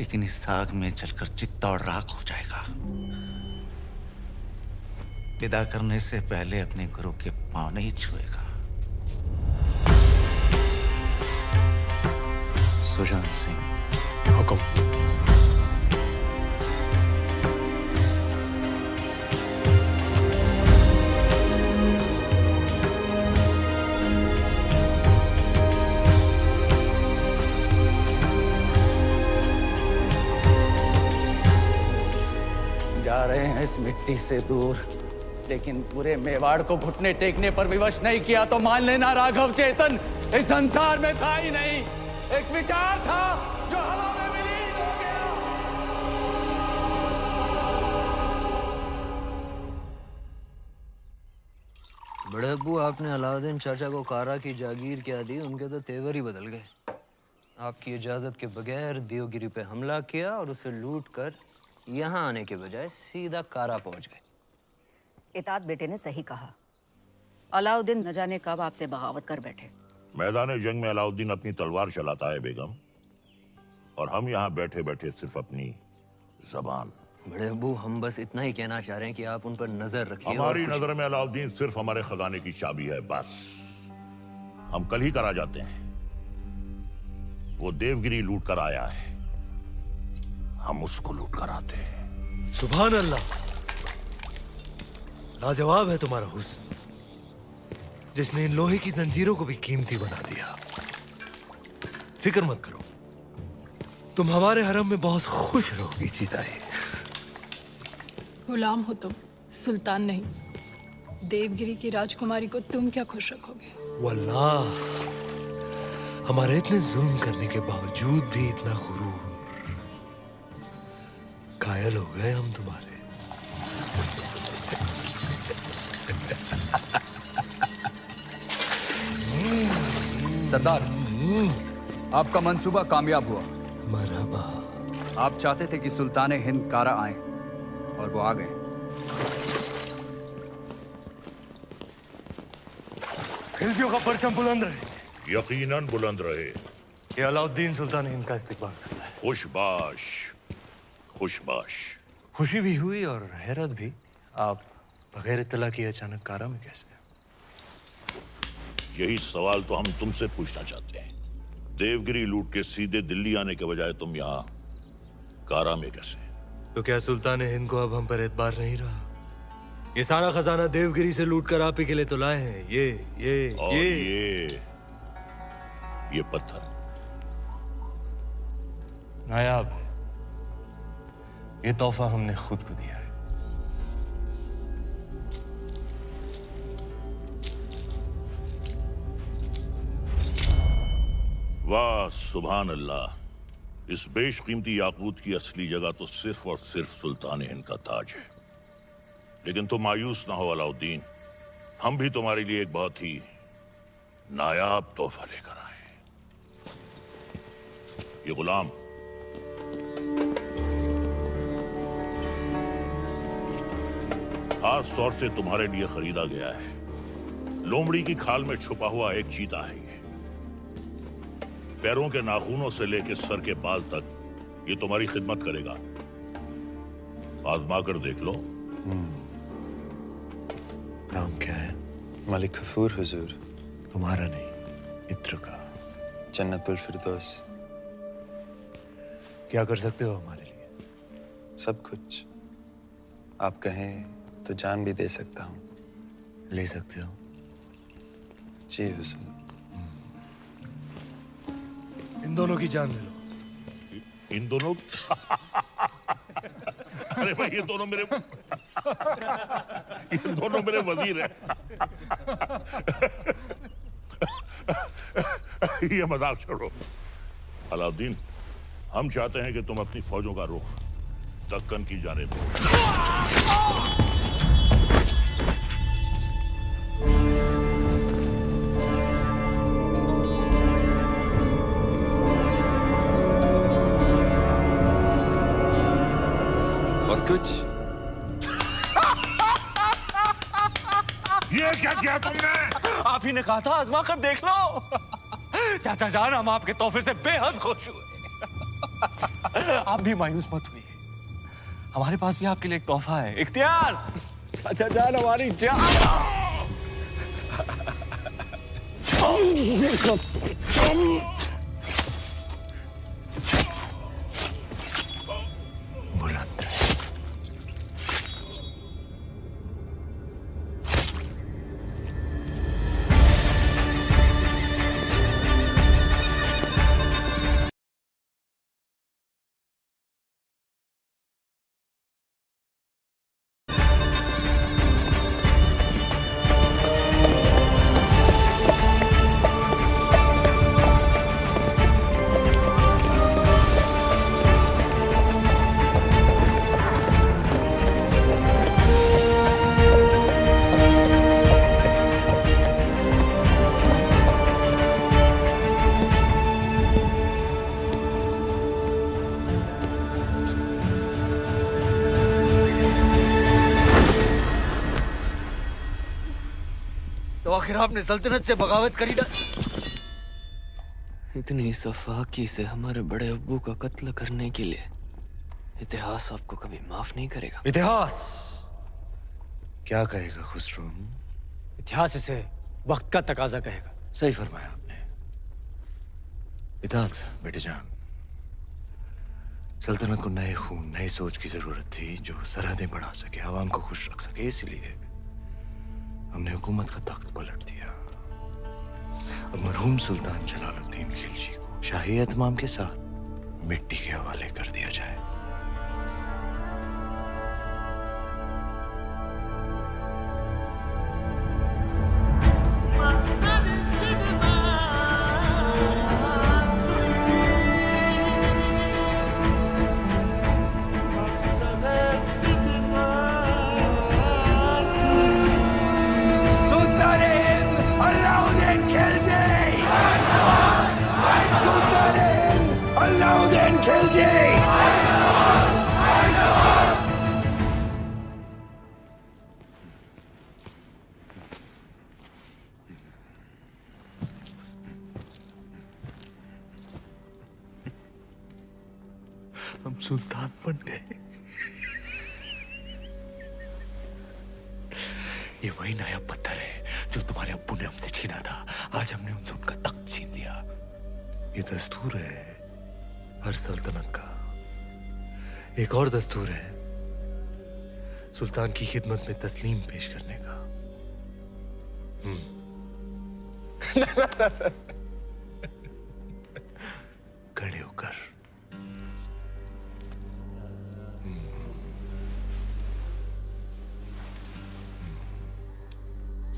लेकिन इस आग में जलकर चित्ता और राख हो जाएगा। विदा करने से पहले अपने गुरु के पांव नहीं छुएगा। सुजान सिंह। हुक्म। जा रहे हैं इस मिट्टी से दूर, लेकिन पूरे मेवाड़ को घुटने टेकने पर विवश नहीं किया तो मान लेना राघव चेतन इस संसार में था ही नहीं। एक विचार था जो हवा में विलीन हो गया। बड़े अब्बू, आपने अलाउद्दीन चाचा को कारा की जागीर क्या दी, उनके तो तेवर ही बदल गए। आपकी इजाजत के बगैर देवगिरी पे हमला किया और उसे लूट कर यहाँ आने के बजाय सीधा कारा पहुंच गए। इताद बेटे ने सही कहा। अलाउद्दीन न जाने कब आपसे बगावत कर बैठे। मैदान जंग में अलाउद्दीन अपनी तलवार चलाता है बेगम, और हम यहाँ बैठे बैठे सिर्फ अपनी जबान। बड़े अब्बू, हम बस इतना ही कहना चाह रहे हैं कि आप उन पर नजर रखिए। हमारी नजर में अलाउद्दीन सिर्फ हमारे खजाने की चाबी है, बस। हम कल ही करा जाते हैं। वो देवगिरी लूट कर आया है, हम उसको लूट कर आते हैं। सुभान अल्लाह, लाजवाब है तुम्हारा हुस्न, जिसने इन लोहे की जंजीरों को भी कीमती बना दिया। फिक्र मत करो, तुम हमारे हरम में बहुत खुश रहोगी सीताई। गुलाम हो तुम, सुल्तान नहीं। देवगिरी की राजकुमारी को तुम क्या खुश रखोगे? वल्लाह, हमारे इतने जुल्म करने के बावजूद भी इतना गुरूर। कायल हो गए हम तुम्हारे। सरदार, आपका मंसूबा कामयाब हुआ। मरहबा। आप चाहते थे कि सुल्तान हिंद कारा आए, और वो आ गए। खिलजियों का परचम बुलंद रहे। यकीनन बुलंद रहे। ये अलाउद्दीन सुल्तान हिंद का इस्तिकबाल करता है। खुशबाश, खुशबाश। खुशी भी हुई और हैरत भी। आप बगैर इत्तला किए अचानक कारा में कैसे? यही सवाल तो हम तुमसे पूछना चाहते हैं। देवगिरी लूट के सीधे दिल्ली आने के बजाय तुम यहाँ कारा में कैसे? तो क्या सुल्तान हिंद को अब हम पर एतबार नहीं रहा? ये सारा खजाना देवगिरी से लूट कर आप ही के लिए तो लाए हैं। ये पत्थर नायाब है। ये तोहफा हमने खुद को दिया है। वाह सुभान अल्लाह। इस बेशकीमती याकूत की असली जगह तो सिर्फ और सिर्फ सुल्तान हिंद का ताज है। लेकिन तुम मायूस ना हो अलाउद्दीन, हम भी तुम्हारे लिए एक बहुत ही नायाब तोहफा लेकर आए। ये गुलाम खास तौर से तुम्हारे लिए खरीदा गया है। लोमड़ी की खाल में छुपा हुआ एक चीता है। ये पैरों के नाखूनों से लेकर सर के बाल तक ये तुम्हारी खिदमत करेगा। आजमा कर देख लो। नाम क्या है? मलिक गफूर हुजूर। तुम्हारा नहीं, मित्र का। जन्नतुल फिरदौस। क्या कर सकते हो हमारे लिए? सब कुछ। आप कहें तो जान भी दे सकता हूँ। ले सकते हो? जी हुजूर। इन दोनों की जान ले लो। इन दोनों? अरे भाई, ये दोनों मेरे वजीर हैं। ये मजाक छोड़ो। अलाउद्दीन, हम चाहते हैं कि तुम अपनी फौजों का रुख दक्कन की जानिब दो। और कुछ? ये क्या किया तुमने? आप ही ने कहा था आजमा कर देख लो। चाचा जान, हम आपके तोहफे से बेहद खुश हुए। आप भी मायूस मत हुइए। हमारे पास भी आपके लिए एक तोहफा है। इख्तियार, चाचा जान हमारी जान। बुलंद रहे। तो आखिर आपने सल्तनत से बगावत करी ना? इतनी सफाकी से हमारे बड़े अब्बू का कत्ल करने के लिए इतिहास आपको कभी माफ नहीं करेगा। इतिहास क्या कहेगा खुसरो? इतिहास इसे वक्त का तकाजा कहेगा। सही फरमाया आपने। इताद बेटे जान, सल्तनत को नए खून, नई सोच की जरूरत थी जो सरहदें बढ़ा सके, आवाम को खुश रख सके। इसलिए हमने हुकूमत का तख्त पलट दिया और मरहूम सुल्तान जलालुद्दीन खिलजी को शाही एहतमाम के साथ मिट्टी के हवाले कर दिया जाए। हम सुल्तान बन गए। ये वही नया पत्थर है जो तुम्हारे अब्बू ने हमसे छीना था। आज हमने उनसे उनका तख्त छीन लिया। ये दस्तूर है हर सल्तनत का। एक और दस्तूर है सुल्तान की खिदमत में तस्लीम पेश करने का। खड़े होकर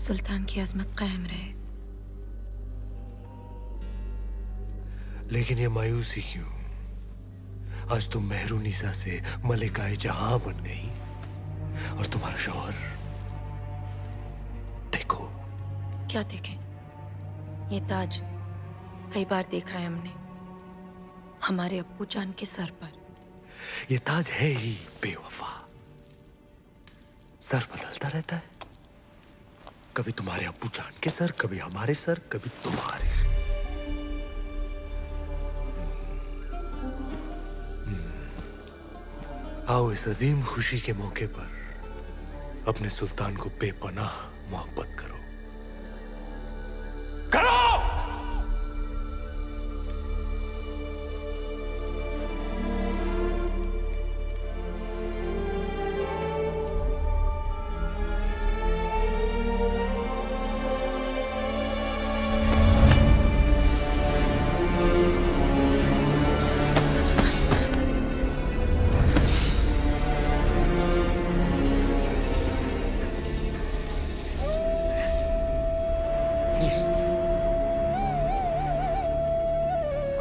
सुल्तान की अजमत कायम रहे। लेकिन ये मायूसी क्यों? आज तुम मेहरुनिसा से मलिकाए जहां बन गई और तुम्हारा शौहर देखो। क्या देखें? ये ताज कई बार देखा है हमने हमारे अब्बू जान के सर पर। ये ताज है ही बेवफा। सर बदलता रहता है, कभी तुम्हारे अब्बू जान के सर, कभी हमारे सर, कभी तुम्हारे। आओ इस अजीम खुशी के मौके पर अपने सुल्तान को बेपनाह मोहब्बत करो। करो!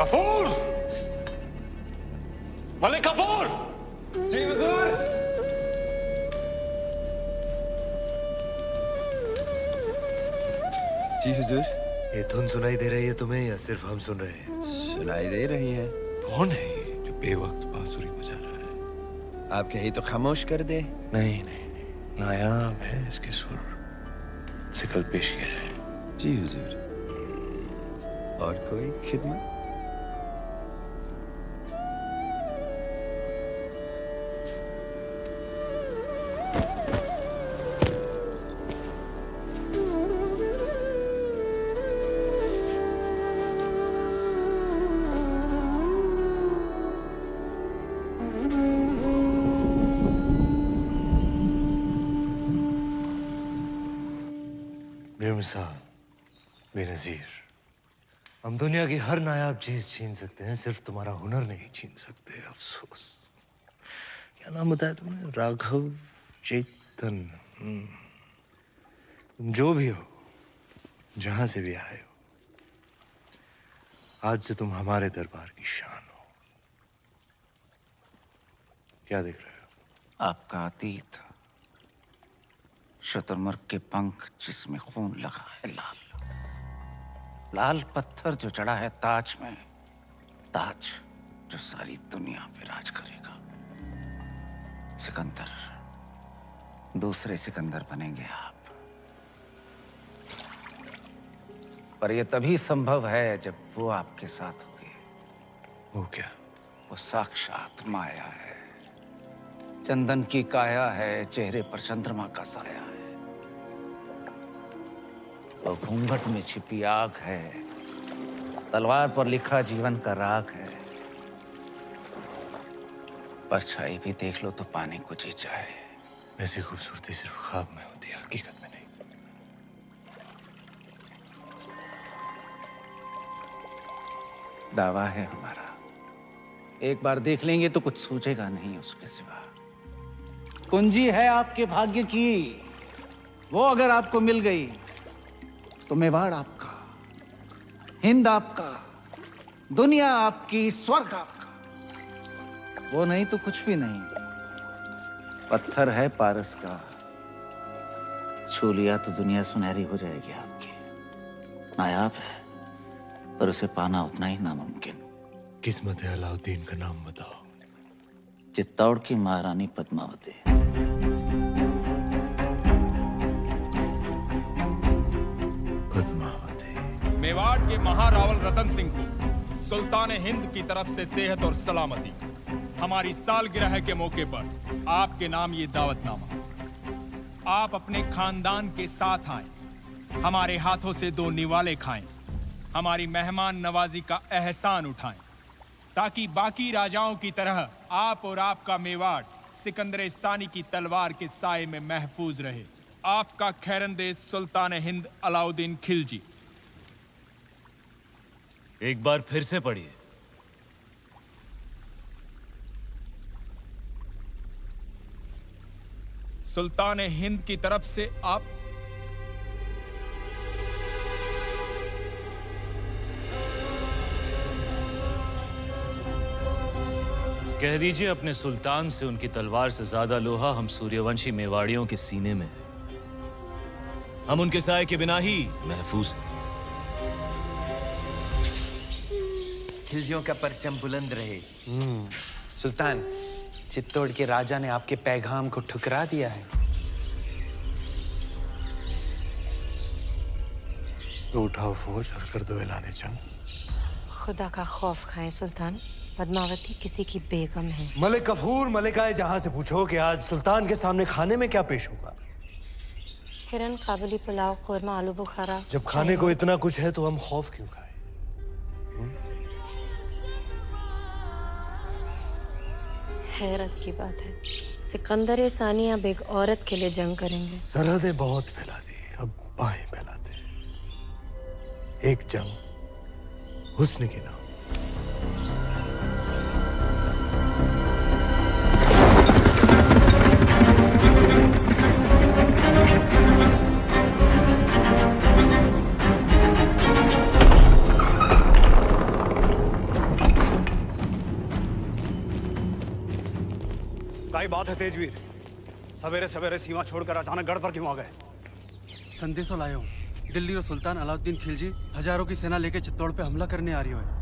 कफूर! मलिक कफूर! जी हुजूर। जी हुजूर। ये धुन सुनाई दे रही है तुम्हें या सिर्फ हम सुन रहे हैं? सुनाई दे रही है। कौन है ये जो बेवक्त बांसुरी बजा रहा है? आप कहीं तो खामोश कर दे। नहीं नहीं नहीं, नायाब है इसके सुर। सिकल पेश किया जाए। जी हुजूर। और कोई खिदमत? बेमिसाल, बेनजीर। हम दुनिया की हर नायाब चीज छीन सकते हैं, सिर्फ तुम्हारा हुनर नहीं छीन सकते। अफसोस। क्या नाम बताया तुमने? राघव चेतन। तुम जो भी हो, जहां से भी आए हो, आज से तुम हमारे दरबार की शान हो। क्या देख रहे हो? आपका अतीत, शुतुरमुर्ग के पंख जिसमें खून लगा है लाल, लाल पत्थर जो चढ़ा है ताज में, ताज जो सारी दुनिया पे राज करेगा। सिकंदर, दूसरे सिकंदर बनेंगे आप। पर यह तभी संभव है जब वो आपके साथ होगी। वो क्या? वो साक्षात माया है, चंदन की काया है, चेहरे पर चंद्रमा का साया है। और घूंघट में छिपी आग है, तलवार पर लिखा जीवन का राग है। परछाई भी देख लो तो पाने को जी चाहे। ऐसी खूबसूरती सिर्फ ख्वाब में होती है, हकीकत में नहीं। दावा है हमारा, एक बार देख लेंगे तो कुछ सूझेगा नहीं उसके सिवा। कुंजी है आपके भाग्य की, वो अगर आपको मिल गई तो मेवाड़ आपका, हिंद आपका, दुनिया आपकी, स्वर्ग आपका। वो नहीं तो कुछ भी नहीं। पत्थर है पारस का, छू लिया तो दुनिया सुनहरी हो जाएगी आपकी। नायाब है पर उसे पाना उतना ही नामुमकिन। किस्मत है अलाउद्दीन का नाम बताओ। चित्तौड़ की महारानी पद्मावती। पद्मावती। मेवाड़ के महारावल रतन सिंह को सुल्तान हिंद की तरफ से सेहत और सलामती। हमारी सालगिरह के मौके पर आपके नाम ये दावतनामा। आप अपने खानदान के साथ आए, हमारे हाथों से 2 निवाले खाएं, हमारी मेहमान नवाजी का एहसान उठाएं, ताकि बाकी राजाओं की तरह आप और आपका मेवाड़ सिकंदर सानी की तलवार के साए में महफूज रहे। आपका खैरंदेश सुल्तान हिंद अलाउद्दीन खिलजी। एक बार फिर से पढ़िए। सुल्तान हिंद की तरफ से आप कह दीजिए अपने सुल्तान से उनकी तलवार से ज्यादा लोहा हम सूर्यवंशी मेवाड़ियों के सीने में है। हम उनके साए के बिना ही महफूज हैं। खिलजियों का परचम बुलंद रहे। सुल्तान, चित्तौड़ के राजा ने आपके पैगाम को ठुकरा दिया है। तो उठाओ फौज और कर दो ऐलान जंग। खुदा का खौफ खाएं सुल्तान, पद्मावती किसी की बेगम है। मलिक गफूर मलिकाए जहां से पूछो कि आज सुल्तान के सामने खाने में क्या पेश होगा। हिरन, काबुली पुलाव, कोरमा, आलू बुखारा। जब खाने को इतना कुछ है तो हम खौफ क्यों खाएं? हैरत की बात है, सिकंदर सानी अब एक औरत के लिए जंग करेंगे। सरहदें बहुत फैला दी, अब बाहें फैलाते हैं। एक जंग हुस्न की नाम। क्या बात है तेजवीर? सवेरे सवेरे सीमा छोड़कर अचानक गढ़ पर क्यों आ गए? संदेशो लायो, दिल्ली रो सुल्तान अलाउद्दीन खिलजी हजारों की सेना लेके चित्तौड़ पे हमला करने आ रही है।